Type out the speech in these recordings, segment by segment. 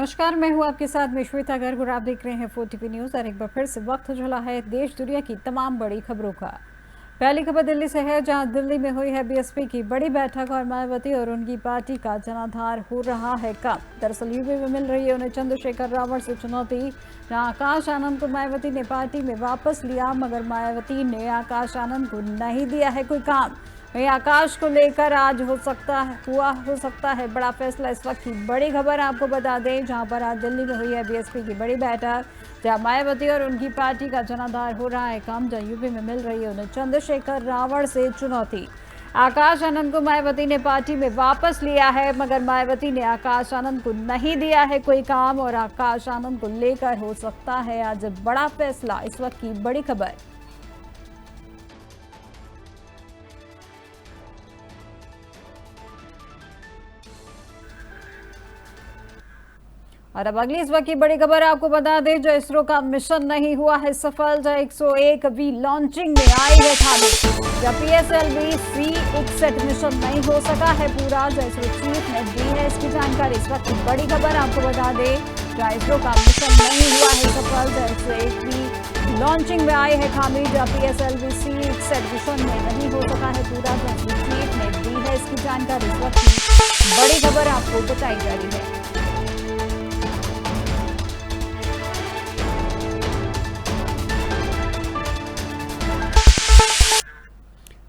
नमस्कार, मैं हूं आपके साथ में श्वेता गर्ग और आप देख रहे हैं 4TV न्यूज। और एक बार फिर से वक्त हो चला है देश दुनिया की तमाम बड़ी खबरों का। पहली खबर दिल्ली से है, जहां दिल्ली में हुई है बीएसपी की बड़ी बैठक और मायावती और उनकी पार्टी का जनाधार हो रहा है कम। दरअसल यूपी में मिल रही है उन्हें चंद्रशेखर रावण से चुनौती। जहां आकाश आनंद को मायावती ने पार्टी में वापस लिया, मगर मायावती ने आकाश आनंद को नहीं दिया है कोई काम। वहीं आकाश को लेकर आज हो सकता है बड़ा फैसला। इस वक्त की बड़ी खबर आपको बता दें, जहां पर आज दिल्ली में हुई है बीएसपी की बड़ी बैठक, जहां मायावती और उनकी पार्टी का जनाधार हो रहा है कम। जहां यूपी में मिल रही है उन्हें चंद्रशेखर रावण से चुनौती। आकाश आनंद को मायावती ने पार्टी में वापस लिया है, मगर मायावती ने आकाश आनंद को नहीं दिया है कोई काम। और आकाश आनंद को लेकर हो सकता है आज बड़ा फैसला। इस वक्त की बड़ी खबर। और अब अगली इस वक्त की बड़ी खबर आपको बता दें, जो इसरो का मिशन नहीं हुआ है सफल। जो 101वीं लॉन्चिंग में आई है खामी। जब PSLV C61 मिशन नहीं हो सका है पूरा, जो इसरो चीफ ने दी है इसकी जानकारी। इस वक्त की बड़ी खबर आपको बता दें, जो इसरो का मिशन नहीं हुआ है सफल। जो 101वीं लॉन्चिंग में आई है खामी। जब PSLV C61 मिशन में नहीं हो सका है पूरा, जो इसरो चीफ ने दी है इसकी जानकारी। इस वक्त की बड़ी खबर आपको बताई जा रही है।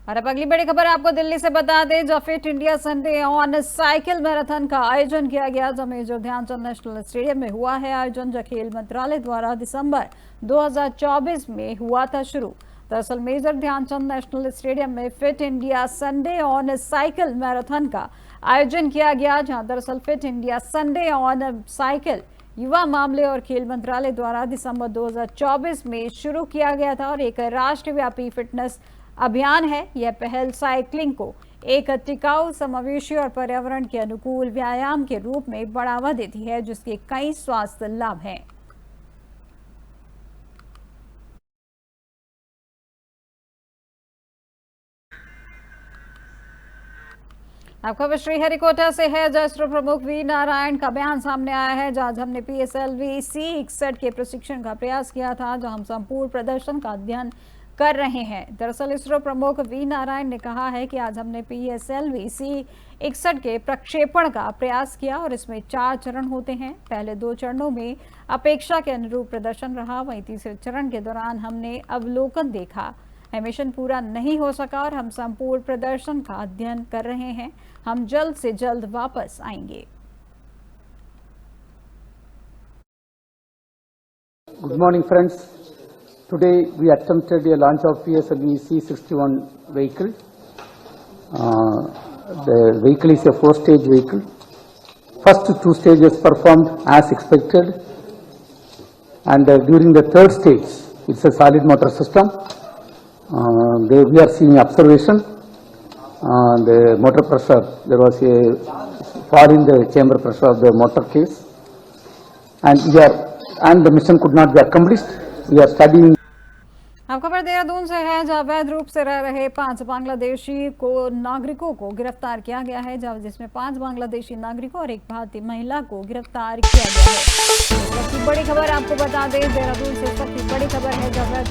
और अब अगली बड़ी खबर आपको दिल्ली से बता दें, जो fit India Sunday on cycle marathon का आयोजन किया गया। जो मेजर ध्यानचंद नेशनल स्टेडियम में हुआ है आयोजन, जो खेल मंत्रालय द्वारा दिसंबर 2024 में हुआ था शुरू। दरअसल मेजर ध्यानचंद नेशनल स्टेडियम में fit India Sunday on cycle marathon का आयोजन किया गया। जहां दरअसल fit India Sunday on cycle युवा मामले और खेल मंत्रालय द्वारा दिसंबर 2024 में शुरू किया गया था और एक राष्ट्रव्यापी फिटनेस अभियान है। यह पहल साइकिलिंग को एक टिकाऊ, समावेशी और पर्यावरण के अनुकूल व्यायाम के रूप में बढ़ावा देती है, जिसके कई स्वास्थ्य लाभ हैं। अब खबर श्रीहरिकोटा से है, जहां इसरो प्रमुख वी नारायण का बयान सामने आया है। जहां हमने PSLV C61 के प्रशिक्षण का प्रयास किया था, जहां हम संपूर्ण प्रदर्शन का अध्ययन कर रहे हैं। दरअसल इसरो प्रमुख वी नारायण ने कहा है कि आज हमने PSLV C61 के प्रक्षेपण का प्रयास किया और इसमें 4 चरण होते हैं। पहले 2 चरणों में अपेक्षा के अनुरूप प्रदर्शन रहा। वहीं तीसरे चरण के दौरान हमने अवलोकन देखा। मिशन पूरा नहीं हो सका और हम संपूर्ण प्रदर्शन का अध्ययन कर रहे हैं। हम जल्द से जल्द वापस आएंगे। Good morning friends. Today we attempted a launch of PSLV C61 vehicle. The vehicle is a 4-stage vehicle. First 2 stages performed as expected, and during the 3rd stage, it's a solid motor system. There we are seeing observation. The motor pressure, there was a fall in the chamber pressure of the motor case, and the mission could not be accomplished. We are studying. अब खबर देहरादून से है, जहां अवैध रूप से रह रहे 5 बांग्लादेशी नागरिकों को गिरफ्तार किया गया है। जिसमें 5 बांग्लादेशी नागरिकों और एक भारतीय महिला को गिरफ्तार किया गया है। इस वक्त की बड़ी खबर आपको बता दें, देहरादून से इस वक्त की बड़ी खबर है, जहां अवैध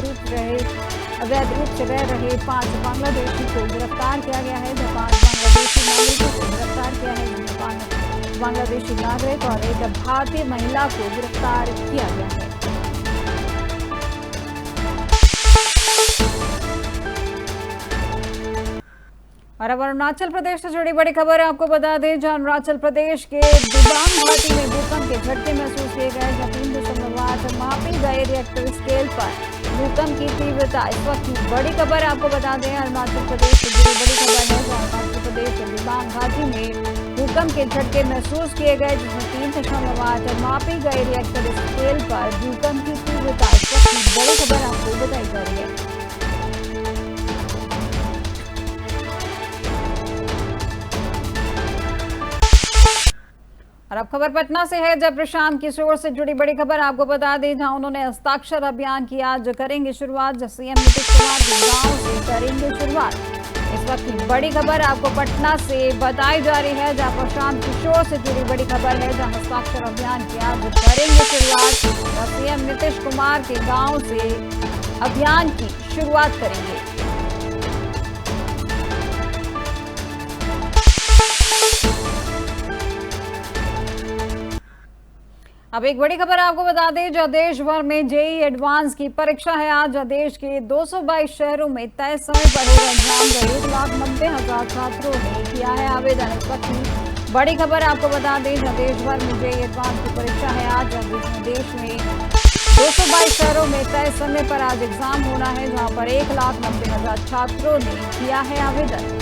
रूप से रह रहे 5 बांग्लादेशी को गिरफ्तार किया गया है। जब 5 बांग्लादेशी नागरिकों को गिरफ्तार किया है, जिसमें 5 बांग्लादेशी नागरिक और एक भारतीय महिला को गिरफ्तार किया गया है। और अब अरुणाचल प्रदेश से जुड़ी बड़ी खबर आपको बता दें, जहां अरुणाचल प्रदेश के दिबांग घाटी में भूकंप के झटके महसूस किए गए। जहां 3.8 मापी गए रिएक्टर स्केल पर भूकंप की तीव्रता। इस वक्त की बड़ी खबर आपको बता दें, अरुणाचल प्रदेश से जुड़ी बड़ी खबर है, जहां अरुणाचल प्रदेश के दिबांग घाटी में भूकंप के झटके महसूस किए गए, जिसमें 3.8 मापी गए रिएक्टर स्केल पर भूकंप की तीव्रता। इस वक्त की बड़ी खबर आपको बताई जा रही है। और अब खबर पटना से है, जब प्रशांत किशोर से जुड़ी बड़ी खबर आपको बता दें, जहां उन्होंने हस्ताक्षर अभियान की आज करेंगे शुरुआत। जब CM नीतीश कुमार गांव से करेंगे शुरुआत। इस वक्त की बड़ी खबर आपको पटना से बताई जा रही है, जहां प्रशांत किशोर से जुड़ी बड़ी खबर है, जहां हस्ताक्षर अभियान की आज करेंगे शुरुआत। सीएम नीतीश कुमार के गांव से अभियान की शुरुआत करेंगे। अब एक बड़ी खबर आपको बता दें, जो देश भर में जेईई एडवांस की परीक्षा है आज। देश के 222 शहरों में तय समय पर होगा एग्जाम। 1,90,000 छात्रों ने किया है आवेदन। इस वक्त की बड़ी खबर आपको बता दें, जो देश भर में जेईई एडवांस की परीक्षा है आज। देश में 222 शहरों में तय समय पर आज एग्जाम होना है, जहां पर 1,90,000 छात्रों ने किया है आवेदन।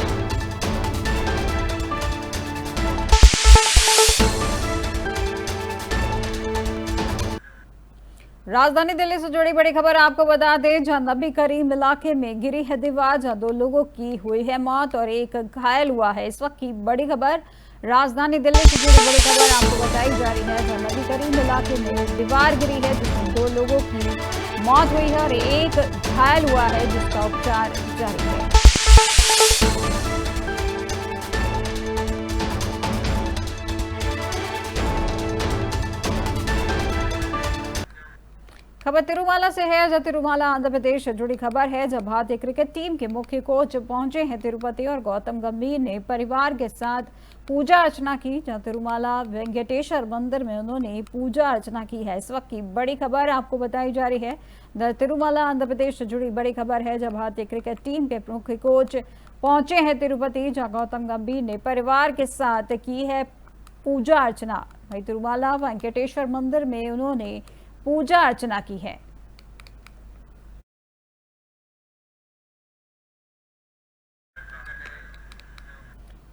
राजधानी दिल्ली से जुड़ी बड़ी खबर आपको बता दें, जहां नबी करीम इलाके में गिरी है दीवार, जहां 2 लोगों की हुई है मौत और एक घायल हुआ है। इस वक्त की बड़ी खबर राजधानी दिल्ली से जुड़ी बड़ी खबर आपको बताई जा रही है, जहां नबी करीम इलाके में दीवार गिरी है, जिसमें 2 लोगों की मौत हुई है और एक घायल हुआ है, जिसका उपचार जारी है। खबर तिरुमाला से है, जहां तिरुमाला आंध्र प्रदेश से जुड़ी खबर है, जब भारतीय क्रिकेट टीम के मुख्य कोच पहुंचे हैं तिरुपति और गौतम गंभीर ने परिवार के साथ पूजा अर्चना की। जहां तिरुमाला वेंकटेश्वर मंदिर में उन्होंने पूजा अर्चना की है। इस वक्त की बड़ी खबर आपको बताई जा रही है, तिरुमाला आंध्र प्रदेश से जुड़ी बड़ी खबर है, जब भारतीय क्रिकेट टीम के मुख्य कोच पहुंचे हैं तिरुपति, जहां गौतम गंभीर ने परिवार के साथ की है पूजा अर्चना। वहीं तिरुमाला वेंकटेश्वर मंदिर में उन्होंने पूजा अर्चना की है।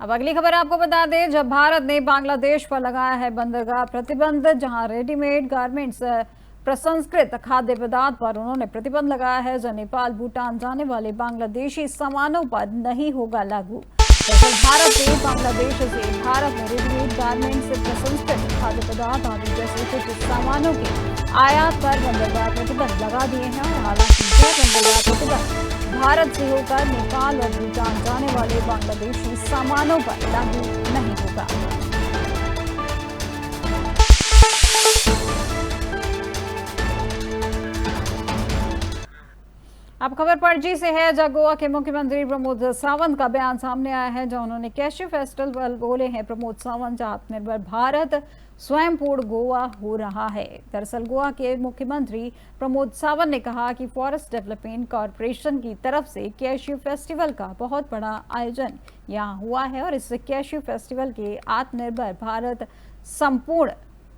अब अगली खबर आपको बता दें, जब भारत ने बांग्लादेश पर लगाया है बंदरगाह प्रतिबंध, जहां रेडीमेड गारमेंट्स प्रसंस्कृत खाद्य पदार्थ पर उन्होंने प्रतिबंध लगाया है, जो नेपाल भूटान जाने वाले बांग्लादेशी सामानों पर नहीं होगा लागू। भारत ने बांग्लादेश से भारत में रेडीमेड गारमेंट्स से प्रसंस्कृत खाद्य पदार्थ आदि जैसे कुछ सामानों के आयात पर बंदरगाह प्रतिबंध लगा दिए हैं। और हालांकि यह बंदरगाह प्रतिबंध भारत से होकर नेपाल और भूटान जाने वाले बांग्लादेशी सामानों पर लागू नहीं होगा। अब खबर पणजी से है, जहां गोवा के मुख्यमंत्री प्रमोद सावंत का बयान सामने आया है, जहां उन्होंने कैश्यू फेस्टिवल बोले हैं प्रमोद सावंत, जहां आत्मनिर्भर भारत स्वयं पूर्ण गोवा हो रहा है। दरअसल गोवा के मुख्यमंत्री प्रमोद सावंत ने कहा कि फॉरेस्ट डेवलपमेंट कॉरपोरेशन की तरफ से कैश्यू फेस्टिवल का बहुत बड़ा आयोजन यहां हुआ है और इस कैश्यू फेस्टिवल के आत्मनिर्भर भारत संपूर्ण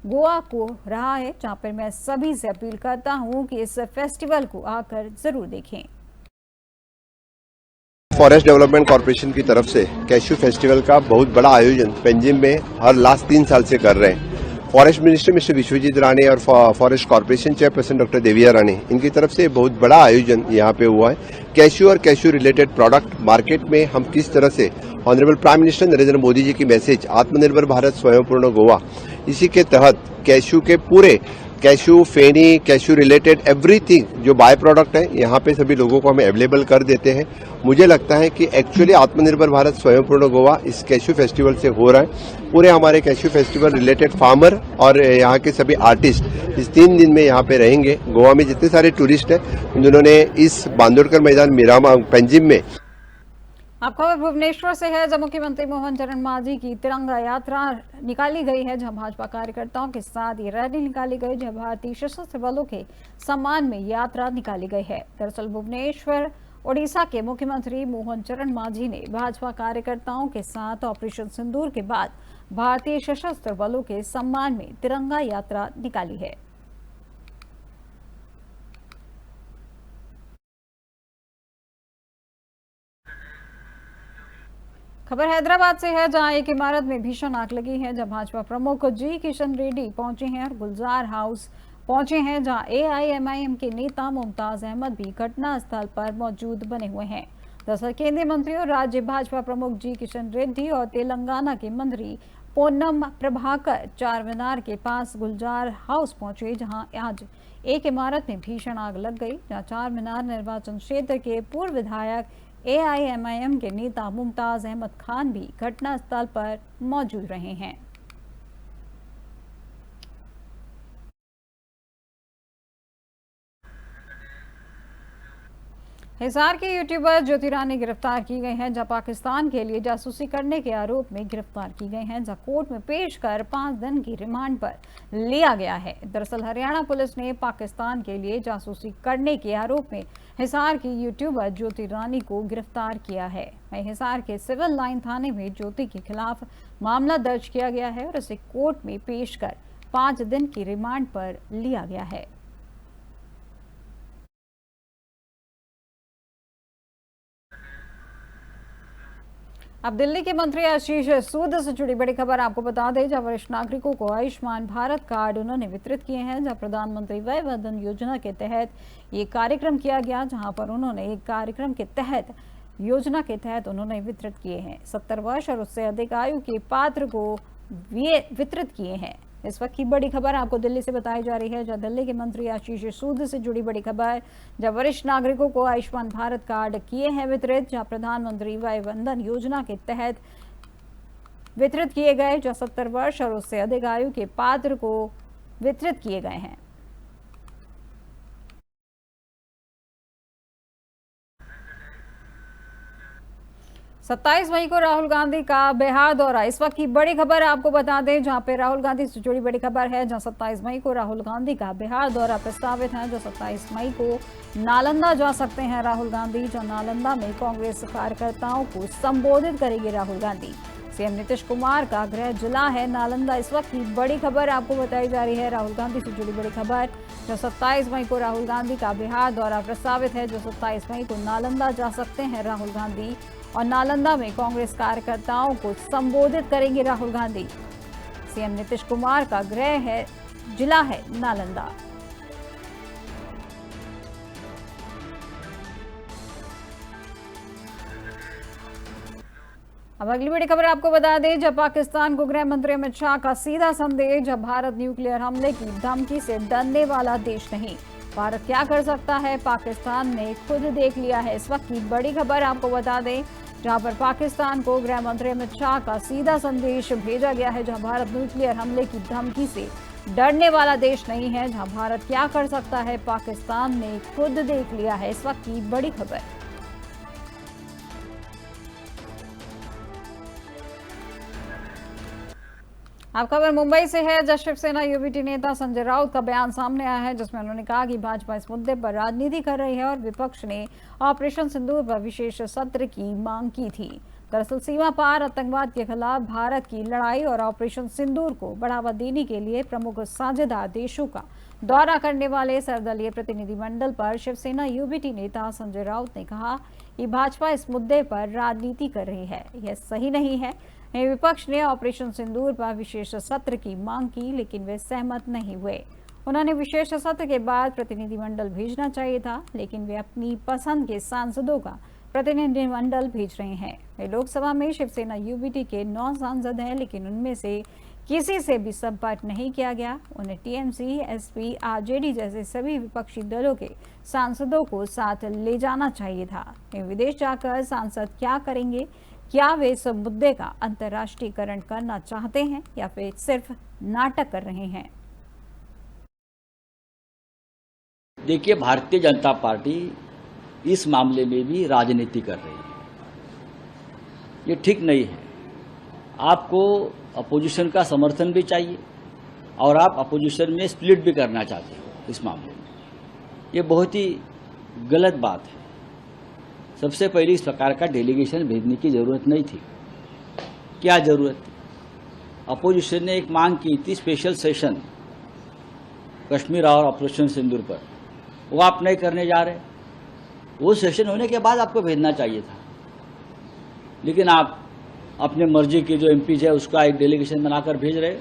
गोवा को रहा है, जहां पर मैं सभी से अपील करता हूं कि इस फेस्टिवल को आकर जरूर देखें। फॉरेस्ट डेवलपमेंट कॉर्पोरेशन की तरफ से कैश्यू फेस्टिवल का बहुत बड़ा आयोजन पंजिम में हर लास्ट 3 साल से कर रहे हैं। Forest minister mister Vishwajit Rane और फॉरेस्ट कॉर्पोरेशन चेयरपर्सन डॉक्टर देविया राणे, इनकी तरफ से बहुत बड़ा आयोजन यहाँ पे हुआ है। कैश्यू और कैश्यू रिलेटेड प्रोडक्ट मार्केट में हम किस तरह से honourable prime minister Narendra Modi ji की मैसेज आत्मनिर्भर भारत स्वयंपूर्ण गोवा, इसी के तहत कैश्यू के पूरे कैश्यू, फेनी, कैश्यू रिलेटेड एवरीथिंग जो बाय प्रोडक्ट है यहाँ पे सभी लोगों को हम अवेलेबल कर देते हैं। मुझे लगता है कि एक्चुअली आत्मनिर्भर भारत स्वयंपूर्ण गोवा इस कैश्यू फेस्टिवल से हो रहा है। पूरे हमारे कैश्यू फेस्टिवल रिलेटेड फार्मर और यहाँ के सभी आर्टिस्ट इस 3 दिन में यहाँ पे रहेंगे। गोवा में जितने सारे टूरिस्ट हैं उन्होंने इस बांदोडकर मैदान मीरामा पंजिम में। आपको खबर भुवनेश्वर से है, जब मुख्यमंत्री मोहन चरण मांझी की तिरंगा यात्रा निकाली गई है, जहां भाजपा कार्यकर्ताओं के साथ ये रैली निकाली गई, जहां भारतीय सशस्त्र बलों के सम्मान में यात्रा निकाली गई है। दरअसल भुवनेश्वर ओडिशा के मुख्यमंत्री मोहन चरण मांझी ने भाजपा कार्यकर्ताओं के साथ ऑपरेशन सिंदूर के बाद भारतीय सशस्त्र बलों के सम्मान में तिरंगा यात्रा निकाली है। खबर हैदराबाद से है, जहां एक इमारत में भीषण आग लगी है, जहां भाजपा प्रमुख जी किशन रेड्डी पहुंचे हैं और गुलजार हाउस पहुंचे हैं, जहां एआईएमआईएम के नेता मुमताज अहमद भी घटना स्थल पर मौजूद बने हुए हैं। दरअसल केंद्रीय मंत्री और राज्य भाजपा प्रमुख जी किशन रेड्डी और तेलंगाना के मंत्री पोन्नम प्रभाकर चारमीनार के पास गुलजार हाउस पहुंचे, जहां आज एक इमारत में भीषण आग लग गई, जहां चारमीनार निर्वाचन क्षेत्र के पूर्व विधायक AIMIM के नेता मुमताज अहमद खान भी घटनास्थल पर मौजूद रहे हैं। हिसार के यूट्यूबर ज्योति रानी गिरफ्तार की गई हैं, जहां पाकिस्तान के लिए जासूसी करने के आरोप में गिरफ्तार की गई हैं, जहां कोर्ट में पेश कर 5 दिन की रिमांड पर लिया गया है। दरअसल हरियाणा पुलिस ने पाकिस्तान के लिए जासूसी करने के आरोप में हिसार की यूट्यूबर ज्योति रानी को गिरफ्तार किया है। हिसार के सिविल लाइन थाने में ज्योति के खिलाफ मामला दर्ज किया गया है और इसे कोर्ट में पेश कर 5 दिन की रिमांड पर लिया गया है। अब दिल्ली के मंत्री आशीष सूद से जुड़ी बड़ी खबर आपको बता दें, जहां वरिष्ठ नागरिकों को आयुष्मान भारत कार्ड उन्होंने वितरित किए हैं। जहां प्रधानमंत्री वय वंदन योजना के तहत ये कार्यक्रम किया गया, जहां पर उन्होंने एक कार्यक्रम के तहत योजना के तहत उन्होंने वितरित किए हैं। 70 वर्ष और उससे अधिक आयु के पात्र को वितरित किए हैं। इस वक्त की बड़ी खबर आपको दिल्ली से बताई जा रही है, जहां दिल्ली के मंत्री आशीष सूद से जुड़ी बड़ी खबर, जहां वरिष्ठ नागरिकों को आयुष्मान भारत कार्ड किए हैं वितरित, जहां प्रधानमंत्री वय वंदन योजना के तहत वितरित किए गए, जहां 70 वर्ष और उससे अधिक आयु के पात्र को वितरित किए गए हैं। सत्ताईस मई को राहुल गांधी का बिहार दौरा, इस वक्त की बड़ी खबर आपको बता दें, जहां पे राहुल गांधी से जुड़ी बड़ी खबर है, जहां 27 मई को राहुल गांधी का बिहार दौरा प्रस्तावित है। जो 27 मई को नालंदा जा सकते हैं राहुल गांधी, जो नालंदा में कांग्रेस कार्यकर्ताओं को संबोधित करेंगे राहुल गांधी। सीएम नीतीश कुमार का गृह जिला है नालंदा। इस वक्त की बड़ी खबर आपको बताई जा रही है, राहुल गांधी से जुड़ी बड़ी खबर, जो 27 मई को राहुल गांधी का बिहार दौरा प्रस्तावित है। जो 27 मई को नालंदा जा सकते हैं राहुल गांधी और नालंदा में कांग्रेस कार्यकर्ताओं को संबोधित करेंगे राहुल गांधी। सीएम नीतीश कुमार का गृह जिला है नालंदा। अब अगली बड़ी खबर आपको बता दें, जब पाकिस्तान को गृह मंत्री अमित शाह का सीधा संदेश, जब भारत न्यूक्लियर हमले की धमकी से डरने वाला देश नहीं, भारत क्या कर सकता है पाकिस्तान ने खुद देख लिया है। इस वक्त की बड़ी खबर आपको बता दें, जहां पर पाकिस्तान को गृह मंत्री अमित शाह का सीधा संदेश भेजा गया है, जहां भारत न्यूक्लियर हमले की धमकी से डरने वाला देश नहीं है, जहां भारत क्या कर सकता है पाकिस्तान ने खुद देख लिया है। इस वक्त की बड़ी खबर। अब खबर मुंबई से है, जहां शिवसेना यूबीटी नेता संजय राउत का बयान सामने आया है, जिसमें उन्होंने कहा कि भाजपा इस मुद्दे पर राजनीति कर रही है और विपक्ष ने ऑपरेशन सिंदूर पर विशेष सत्र की मांग की थी। दरअसल सीमा पार आतंकवाद के खिलाफ भारत की लड़ाई और ऑपरेशन सिंदूर को बढ़ावा देने के लिए प्रमुख साझेदार देशों का दौरा करने वाले सर्वदलीय प्रतिनिधिमंडल पर शिवसेना यूबीटी नेता संजय राउत ने कहा कि भाजपा इस मुद्दे पर राजनीति कर रही है, यह सही नहीं है। विपक्ष ने ऑपरेशन सिंदूर पर विशेष सत्र की मांग की, लेकिन वे सहमत नहीं हुए। उन्होंने विशेष सत्र के बाद प्रतिनिधिमंडल भेजना चाहिए था, लेकिन वे अपनी पसंद के सांसदों का प्रतिनिधिमंडल भेज रहे हैं। वे लोकसभा में शिवसेना यूबीटी के 9 सांसद हैं, लेकिन उनमें से किसी से भी संपर्क नहीं किया गया। उन्हें टीएमसी, एसपी, आरजेडी जैसे सभी विपक्षी दलों के सांसदों को साथ ले जाना चाहिए था। वे विदेश जाकर सांसद क्या करेंगे? क्या वे इस मुद्दे का अंतर्राष्ट्रीयकरण करना चाहते हैं या फिर सिर्फ नाटक कर रहे हैं? देखिए, भारतीय जनता पार्टी इस मामले में भी राजनीति कर रही है, ये ठीक नहीं है। आपको अपोजिशन का समर्थन भी चाहिए और आप अपोजिशन में स्प्लिट भी करना चाहते हो इस मामले में, ये बहुत ही गलत बात है। सबसे पहले इस प्रकार का डेलीगेशन भेजने की जरूरत नहीं थी। क्या जरूरत थी? अपोजिशन ने एक मांग की थी स्पेशल सेशन कश्मीर और ऑपरेशन सिंदूर पर, वो आप नहीं करने जा रहे। वो सेशन होने के बाद आपको भेजना चाहिए था, लेकिन आप अपने मर्जी की जो एमपी है उसका एक डेलीगेशन बनाकर भेज रहे।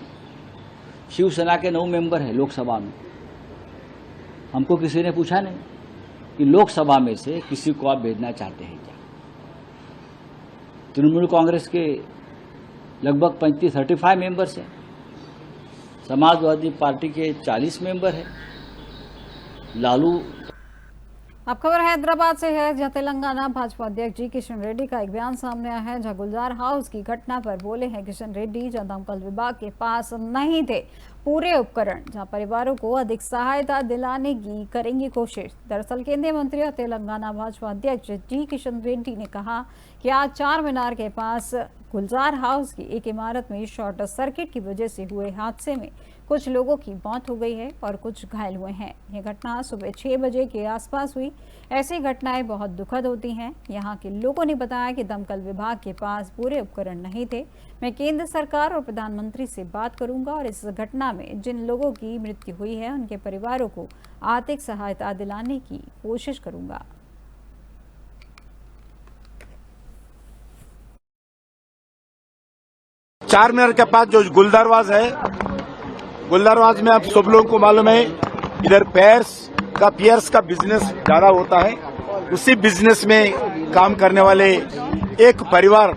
शिवसेना के 9 मेंबर हैं लोकसभा में, हमको किसी ने पूछा नहीं कि लोकसभा में से किसी को आप भेजना चाहते हैं क्या। तृणमूल कांग्रेस के लगभग 35 मेंबर्स हैं, समाजवादी पार्टी के 40 मेंबर हैं, लालू। अब खबर हैदराबाद से है, जहां तेलंगाना भाजपा अध्यक्ष जी किशन रेड्डी का एक बयान सामने आया है, जहां गुलजार हाउस की घटना पर बोले हैं किशन रेड्डी, जहां दमकल विभाग के पास नहीं थे पूरे उपकरण, जहां परिवारों को अधिक सहायता दिलाने की करेंगी कोशिश। दरअसल केंद्रीय मंत्री और तेलंगाना भाजपा अध्यक्ष जी किशन रेड्डी ने कहा कि आज चार मीनार के पास गुलजार हाउस की एक इमारत में शॉर्ट सर्किट की वजह से हुए हादसे में कुछ लोगों की मौत हो गई है और कुछ घायल हुए हैं। यह घटना सुबह 6 बजे के आसपास हुई। ऐसी घटनाएं बहुत दुखद होती हैं। यहाँ के लोगों ने बताया कि दमकल विभाग के पास पूरे उपकरण नहीं थे। मैं केंद्र सरकार और प्रधानमंत्री से बात करूंगा और इस घटना में जिन लोगों की मृत्यु हुई है उनके परिवारों को आर्थिक सहायता दिलाने की कोशिश करूंगा। चार मीनार के पास जो गुलदरवाज है, गुलदरवाज में आप सब लोगों को मालूम है इधर पियर्स का बिजनेस ज्यादा होता है। उसी बिजनेस में काम करने वाले एक परिवार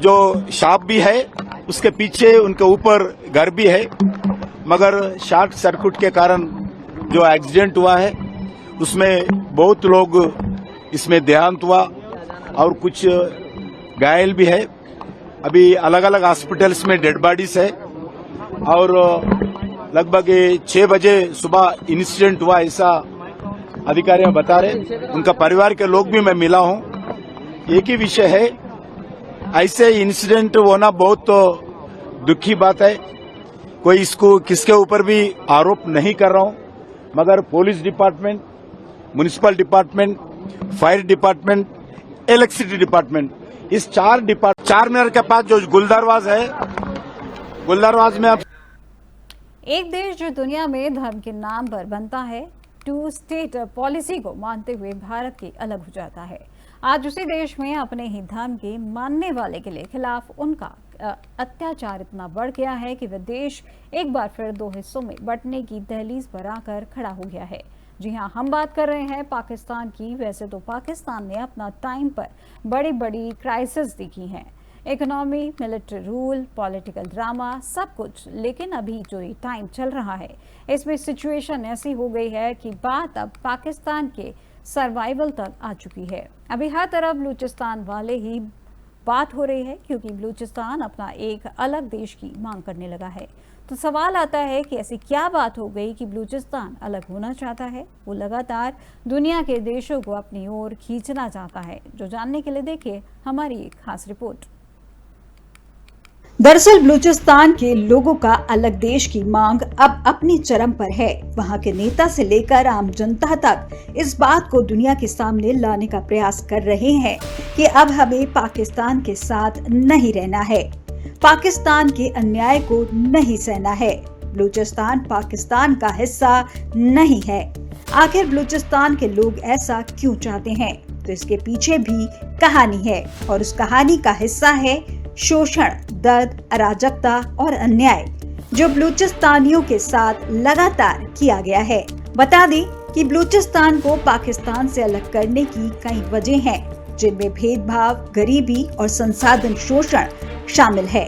जो शॉप भी है, उसके पीछे उनके ऊपर घर भी है, मगर शॉर्ट सर्किट के कारण जो एक्सीडेंट हुआ है उसमें बहुत लोग इसमें देहांत हुआ और कुछ घायल भी है। अभी अलग अलग हॉस्पिटल्स में डेड बॉडीज है और लगभग 6 बजे सुबह इंसिडेंट हुआ, ऐसा अधिकारी बता रहे। उनका परिवार के लोग भी मैं मिला हूं। एक ही विषय है, ऐसे इंसिडेंट होना बहुत दुखी बात है। कोई इसको किसके ऊपर भी आरोप नहीं कर रहा हूं, मगर police department, municipal department, fire department, electricity department, इस चार मीनार के पास जो गुलदरवाज है, गुलदरवाज में अब एक देश जो दुनिया में धर्म के नाम पर बनता है, 2 स्टेट पॉलिसी को मानते हुए भारत के अलग हो जाता है। आज उसी देश में अपने ही धर्म के मानने वाले के खिलाफ उनका अत्याचार इतना बढ़ गया है कि वह देश एक बार फिर 2 हिस्सों में बंटने की दहलीज पर आकर खड़ा हो गया है। जी हाँ, हम बात कर रहे हैं पाकिस्तान की। वैसे तो पाकिस्तान ने अपना टाइम पर बड़ी बड़ी क्राइसिस देखी हैं, economy, military rule, political drama, सब कुछ। लेकिन अभी जो ये टाइम चल रहा है, इसमें सिचुएशन ऐसी हो गई है कि बात अब पाकिस्तान के सर्वाइवल तक आ चुकी है। अभी हर तरफ बलूचिस्तान वाले ही बात हो रही है, क्योंकि बलूचिस्तान अपना एक अलग देश की मांग करने लगा है। तो सवाल आता है कि ऐसी क्या बात हो गई कि बलूचिस्तान अलग होना चाहता है। वो लगातार दुनिया के देशों को अपनी ओर खींचना चाहता है। जो जानने के लिए देखिए हमारी एक खास रिपोर्ट। दरअसल बलूचिस्तान के लोगों का अलग देश की मांग अब अपनी चरम पर है। वहां के नेता से लेकर आम जनता तक इस बात को दुनिया के सामने लाने का प्रयास कर रहे हैं कि अब हमें पाकिस्तान के साथ नहीं रहना है, पाकिस्तान के अन्याय को नहीं सहना है, बलूचिस्तान पाकिस्तान का हिस्सा नहीं है। आखिर बलूचिस्तान के लोग ऐसा क्यों चाहते हैं? तो इसके पीछे भी कहानी है और उस कहानी का हिस्सा है शोषण, दर्द, अराजकता और अन्याय जो बलूचिस्तानियों के साथ लगातार किया गया है। बता दें कि बलूचिस्तान को पाकिस्तान से अलग करने की कई वजह हैं, जिनमें भेदभाव, गरीबी और संसाधन शोषण शामिल है।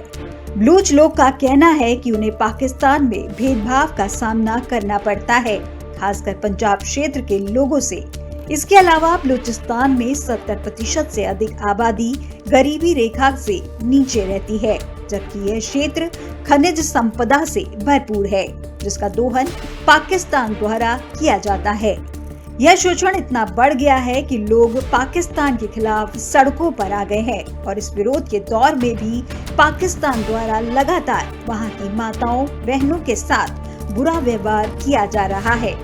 बलूच लोग का कहना है कि उन्हें पाकिस्तान में भेदभाव का सामना करना पड़ता है, खासकर पंजाब क्षेत्र के लोगों से। इसके अलावा बलूचिस्तान में 70% से अधिक आबादी गरीबी रेखा से नीचे रहती है, जबकि यह क्षेत्र खनिज संपदा से भरपूर है, जिसका दोहन पाकिस्तान द्वारा किया जाता है। यह शोषण इतना बढ़ गया है कि लोग पाकिस्तान के खिलाफ सड़कों पर आ गए हैं और इस विरोध के दौर में भी पाकिस्तान द्वारा लगातार वहां की माताओं, बहनों के साथ बुरा व्यवहार किया जा रहा है,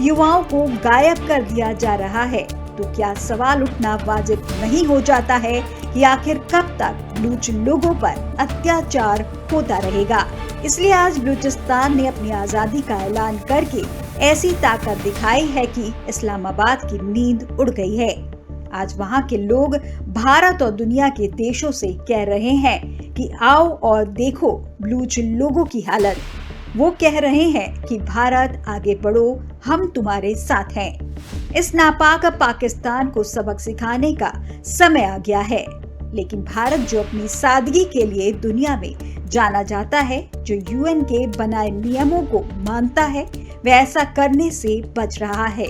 युवाओं को गायब कर दिया जा रहा है। तो क्या सवाल उठना वाजिब नहीं हो जाता है कि आखिर कब तक बलूच लोगों पर अत्याचार होता रहेगा? इसलिए आज बलूचिस्तान ने अपनी आजादी का ऐलान करके ऐसी ताकत दिखाई है कि इस्लामाबाद की नींद उड़ गई है। आज वहां के लोग भारत और दुनिया के देशों से कह रहे हैं कि आओ और देखो बलूच लोगों की हालत। वो कह रहे हैं कि भारत आगे बढ़ो, हम तुम्हारे साथ हैं। इस नापाक पाकिस्तान को सबक सिखाने का समय आ गया है। लेकिन भारत जो अपनी सादगी के लिए दुनिया में जाना जाता है, जो यूएन के बनाए नियमों को मानता है, वह ऐसा करने से बच रहा है।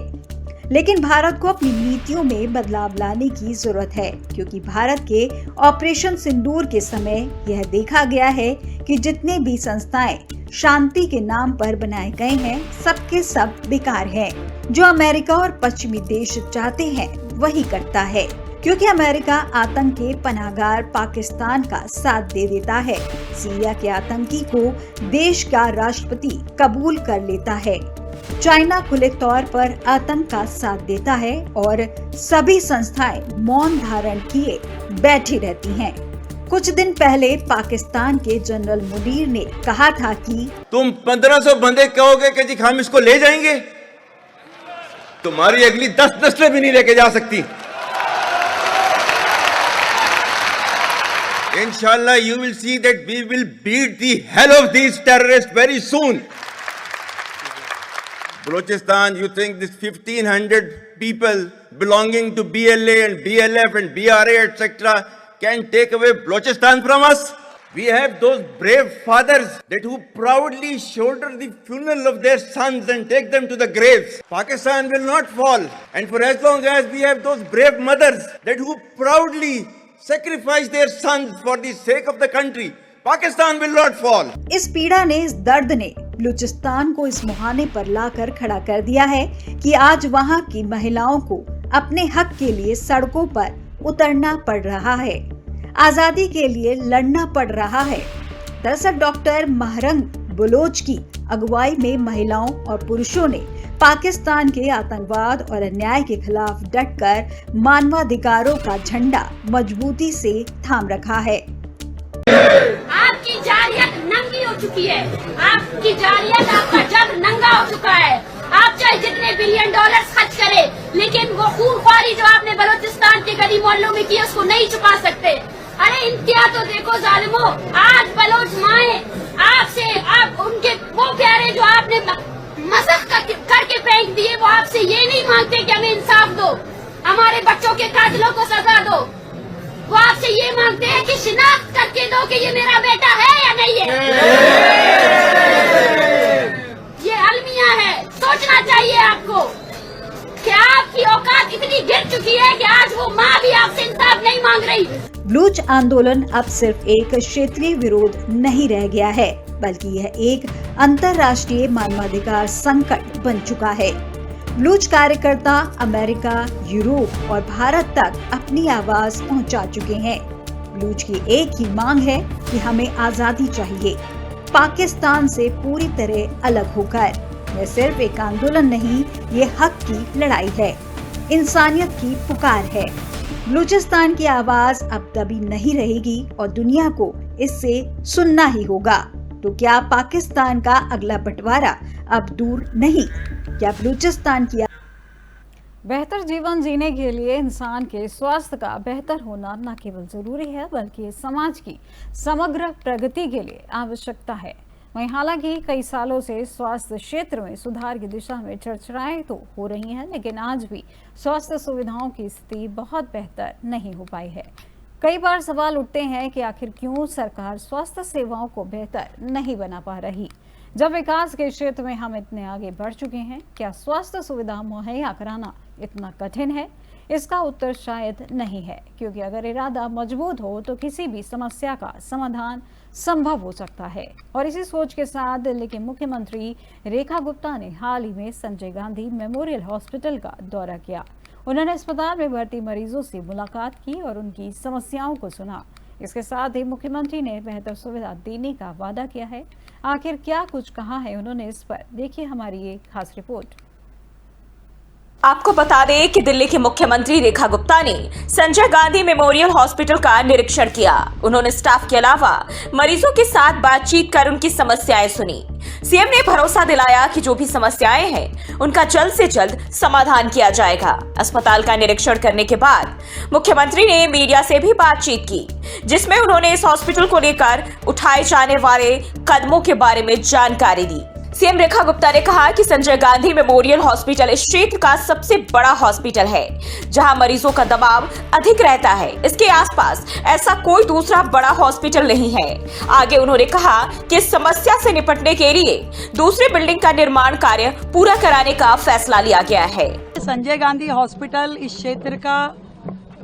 लेकिन भारत को अपनी नीतियों में बदलाव लाने की जरूरत है, क्योंकि भारत के ऑपरेशन सिंदूर के समय यह देखा गया है कि जितने भी संस्थाएं शांति के नाम पर बनाए गए हैं, सबके सब बेकार हैं। जो अमेरिका और पश्चिमी देश चाहते हैं वही करता है, क्योंकि अमेरिका आतंक के पनाहगार पाकिस्तान का साथ दे देता है। सीरिया के आतंकी को देश का राष्ट्रपति कबूल कर लेता है। चाइना खुले तौर पर आतंक का साथ देता है और सभी संस्थाएं मौन धारण किए बैठी रहती हैं। कुछ दिन पहले पाकिस्तान के जनरल मुनीर ने कहा था कि तुम 1500 बंदे कहोगे कि जी हम इसको ले जाएंगे, तुम्हारी अगली 10 नस्लें भी नहीं लेके जा सकती। Inshallah, you will see that we will beat the hell of these terrorists very soon. Balochistan, you think this 1500 people belonging to BLA and BLF and BRA, etc., can take away Balochistan from us? We have those brave fathers that who proudly shoulder the funeral of their sons and take them to the graves. Pakistan will not fall. And for as long as we have those brave mothers that who proudly sacrifice their sons for the sake of the country, Pakistan will not fall. इस पीड़ा ने, इस दर्द ने बलूचिस्तान को इस मुहाने पर लाकर खड़ा कर दिया है कि आज वहाँ की महिलाओं को अपने हक के लिए सड़कों पर उतरना पड़ रहा है, आजादी के लिए लड़ना पड़ रहा है। दरअसल डॉक्टर महरंग बलोच की अगुवाई में महिलाओं और पुरुषों ने पाकिस्तान के आतंकवाद और अन्याय के खिलाफ डटकर मानवाधिकारों का झंडा मजबूती से थाम रखा है। आपकी जारियत नंगी हो चुकी है, आपकी जारियत, आपका जग नंगा हो चुका है। आप चाहे जितने बिलियन डॉलर खर्च करें, लेकिन वो खूनख्वारी जो आपने बलूचिस्तान के गली मोहल्लों में की, उसको नहीं छुपा सकते। अरे इंतहा तो देखो जालिमो, आज बलोच माए आपसे, आप उनके वो प्यारे जो आपने मसख करके फेंक दिए, वो आपसे ये नहीं मांगते कि हमें इंसाफ दो, हमारे बच्चों के कातिलों को सजा दो। वो आपसे ये मांगते हैं कि शिनाख्त करके दो कि ये मेरा बेटा है या नहीं है। ये अलमिया है, सोचना चाहिए आपको कि आपकी औकात इतनी गिर चुकी है कि आज वो माँ भी आपसे इंसाफ नहीं मांग रही। बलूच आंदोलन अब सिर्फ एक क्षेत्रीय विरोध नहीं रह गया है, बल्कि यह एक अंतर्राष्ट्रीय मानवाधिकार संकट बन चुका है। बलूच कार्यकर्ता अमेरिका, यूरोप और भारत तक अपनी आवाज पहुंचा चुके हैं। बलूच की एक ही मांग है कि हमें आजादी चाहिए, पाकिस्तान से पूरी तरह अलग होकर। यह सिर्फ एक आंदोलन नहीं, ये हक की लड़ाई है, इंसानियत की पुकार है। बलूचिस्तान की आवाज अब दबी नहीं रहेगी और दुनिया को इससे सुनना ही होगा। तो क्या पाकिस्तान का अगला बंटवारा अब दूर नहीं? क्या बलूचिस्तान की बेहतर जीवन जीने के लिए इंसान के स्वास्थ्य का बेहतर होना न केवल जरूरी है, बल्कि समाज की समग्र प्रगति के लिए आवश्यकता है। वहीं हालांकि कई सालों से स्वास्थ्य क्षेत्र में सुधार की दिशा में चर्चाएं तो हो रही हैं, लेकिन आज भी स्वास्थ्य सुविधाओं की स्थिति बहुत बेहतर नहीं हो पाई है। कई बार सवाल उठते हैं कि आखिर क्यों सरकार स्वास्थ्य सेवाओं को बेहतर नहीं बना पा रही। जब विकास के क्षेत्र में हम इतने आगे बढ़ चुके हैं, क्या स्वास्थ्य सुविधा मुहैया कराना इतना कठिन है? इसका उत्तर शायद नहीं है, क्योंकि अगर इरादा मजबूत हो तो किसी भी समस्या का समाधान संभव हो सकता है। और इसी सोच के साथ दिल्ली के मुख्यमंत्री रेखा गुप्ता ने हाल ही में संजय गांधी मेमोरियल हॉस्पिटल का दौरा किया। उन्होंने अस्पताल में भर्ती मरीजों से मुलाकात की और उनकी समस्याओं को सुना। इसके साथ ही मुख्यमंत्री ने बेहतर सुविधा देने का वादा किया है। आखिर क्या कुछ कहा है उन्होंने, इस पर देखिए हमारी ये खास रिपोर्ट। आपको बता दें कि दिल्ली के मुख्यमंत्री रेखा गुप्ता ने संजय गांधी मेमोरियल हॉस्पिटल का निरीक्षण किया। उन्होंने स्टाफ के अलावा मरीजों के साथ बातचीत कर उनकी समस्याएं सुनी। सीएम ने भरोसा दिलाया कि जो भी समस्याएं हैं उनका जल्द से जल्द समाधान किया जाएगा। अस्पताल का निरीक्षण करने के बाद मुख्यमंत्री ने मीडिया से भी बातचीत की, जिसमें उन्होंने इस हॉस्पिटल को लेकर उठाए जाने वाले कदमों के बारे में जानकारी दी। सीएम रेखा गुप्ता ने कहा कि संजय गांधी मेमोरियल हॉस्पिटल इस क्षेत्र का सबसे बड़ा हॉस्पिटल है, जहां मरीजों का दबाव अधिक रहता है। इसके आसपास ऐसा कोई दूसरा बड़ा हॉस्पिटल नहीं है। आगे उन्होंने कहा कि इस समस्या से निपटने के लिए दूसरी बिल्डिंग का निर्माण कार्य पूरा कराने का फैसला लिया गया है। संजय गांधी हॉस्पिटल इस क्षेत्र का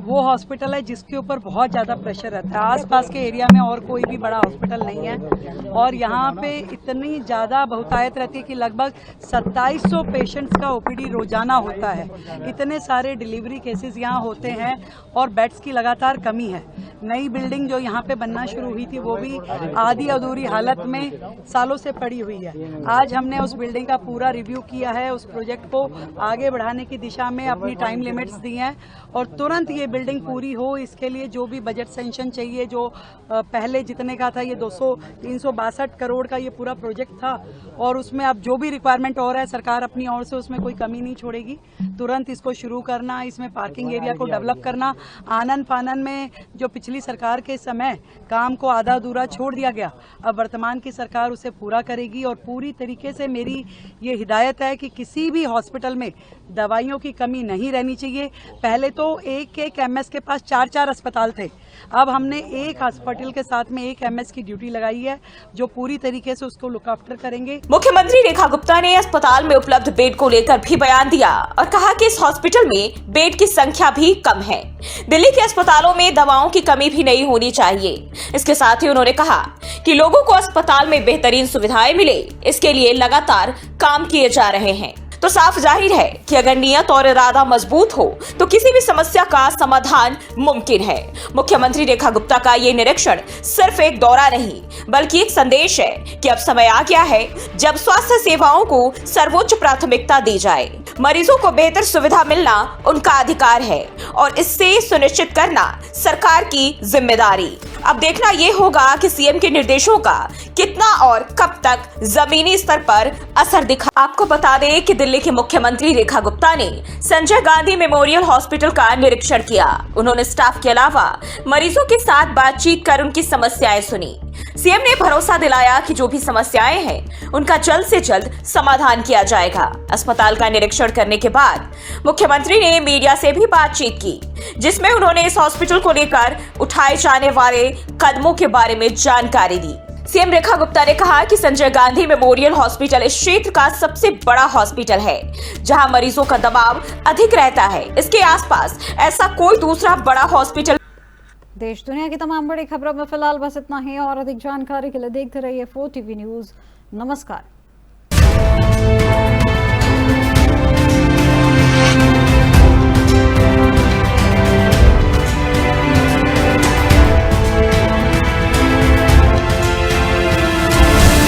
वो हॉस्पिटल है जिसके ऊपर बहुत ज़्यादा प्रेशर रहता है। आसपास के एरिया में और कोई भी बड़ा हॉस्पिटल नहीं है और यहाँ पे इतनी ज़्यादा बहुतायत रहती है कि लगभग 2700 पेशेंट्स का ओपीडी रोजाना होता है। इतने सारे डिलीवरी केसेस यहाँ होते हैं और बेड्स की लगातार कमी है। नई बिल्डिंग जो यहाँ पे बनना शुरू हुई थी वो भी आधी अधूरी हालत में सालों से पड़ी हुई है। आज हमने उस बिल्डिंग का पूरा रिव्यू किया है, उस प्रोजेक्ट को आगे बढ़ाने की दिशा में अपनी टाइम लिमिट्स दी हैं और तुरंत ये बिल्डिंग पूरी हो इसके लिए जो भी बजट सेंक्शन चाहिए, जो पहले जितने का था ये 362 करोड़ का ये पूरा प्रोजेक्ट था और उसमें अब जो भी रिक्वायरमेंट हो रहा है सरकार अपनी ओर से उसमें कोई कमी नहीं छोड़ेगी। तुरंत इसको शुरू करना, इसमें पार्किंग एरिया को डेवलप करना, आनन फानन में जो पिछली सरकार के समय काम को आधा अधूरा छोड़ दिया गया, अब वर्तमान की सरकार उसे पूरा करेगी और पूरी तरीके से मेरी ये हिदायत है कि किसी भी हॉस्पिटल में दवाइयों की कमी नहीं रहनी चाहिए। पहले तो एक एमएस के पास 4 अस्पताल थे, अब हमने एक हॉस्पिटल के साथ में एक एमएस की ड्यूटी लगाई है जो पूरी तरीके से उसको लुक आफ्टर करेंगे। मुख्यमंत्री रेखा गुप्ता ने अस्पताल में उपलब्ध बेड को लेकर भी बयान दिया और कहा कि इस हॉस्पिटल में बेड की संख्या भी कम है। दिल्ली के अस्पतालों में दवाओं की कमी भी नहीं होनी चाहिए। इसके साथ ही उन्होंने कहा कि लोगों को अस्पताल में बेहतरीन सुविधाएं मिले, इसके लिए लगातार काम किए जा रहे हैं। तो साफ जाहिर है कि अगर नियत और इरादा मजबूत हो तो किसी भी समस्या का समाधान मुमकिन है। मुख्यमंत्री रेखा गुप्ता का ये निरीक्षण सिर्फ एक दौरा नहीं बल्कि एक संदेश है कि अब समय आ गया है जब स्वास्थ्य सेवाओं को सर्वोच्च प्राथमिकता दी जाए। मरीजों को बेहतर सुविधा मिलना उनका अधिकार है और इससे सुनिश्चित करना सरकार की जिम्मेदारी। अब देखना ये होगा कि सीएम के निर्देशों का कितना और कब तक जमीनी स्तर पर असर दिखा। आपको बता दें कि दिल्ली के मुख्यमंत्री रेखा गुप्ता ने संजय गांधी मेमोरियल हॉस्पिटल का निरीक्षण किया। उन्होंने स्टाफ के अलावा मरीजों के साथ बातचीत कर उनकी समस्याएं सुनी। सीएम ने भरोसा दिलाया कि जो भी समस्याएं हैं उनका जल्द से जल्द समाधान किया जाएगा। अस्पताल का निरीक्षण करने के बाद मुख्यमंत्री ने मीडिया से भी बातचीत की जिसमें उन्होंने इस हॉस्पिटल को लेकर उठाए जाने वाले कदमों के बारे में जानकारी दी। सीएम रेखा गुप्ता ने कहा कि संजय गांधी मेमोरियल हॉस्पिटल इस क्षेत्र का सबसे बड़ा हॉस्पिटल है जहां मरीजों का दबाव अधिक रहता है। इसके आसपास ऐसा कोई दूसरा बड़ा हॉस्पिटल। देश दुनिया की तमाम बड़ी खबरों में फिलहाल बस इतना ही और अधिक जानकारी के लिए देखते रहिए 4TV न्यूज़। नमस्कार।